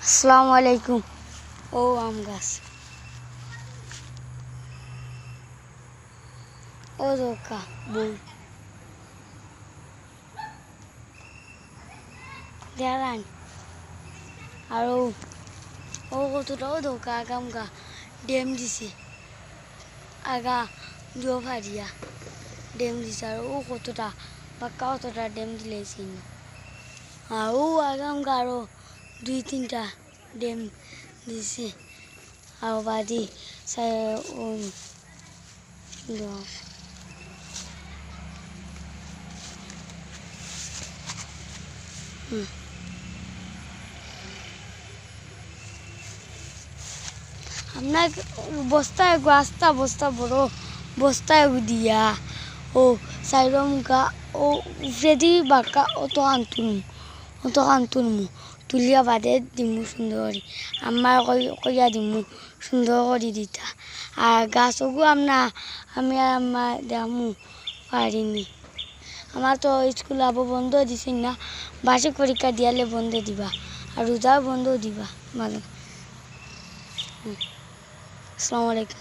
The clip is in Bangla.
আসসালামু আলাইকুম। ও আম গাছ, ও ধোকা বই দেখান আর ও কতটাও ধোকা আগাম গা ডেম দিছে আগা জো ফারিয়া ডেম দিছে আর ও কতটা পাক্কা কতটা ডেম দিলেছি না আর ও আগাম গা আরো 2-3টা ডেম দিছে আর বাদি ও আপনার বস্তায় গাছটা বস্তা বড় বস্তায় দিয়া ও সাইরমকা ও ফ্রেদি বাঁকা অত আনতুনমু তুলিয়া বাদে দিমু সুন্দর করে আমার কইয়া দিমু সুন্দর করে দিতা আর গাছগু আমি আর আমার দেমু পারিনি আমার তো স্কুল আবো বন্ধ দিছেন না বার্ষিক পরীক্ষা দিয়ালে বন্ধ দিবা আর রোজা বন্ধ দিবা ভালো। আসসালামু আলাইকুম।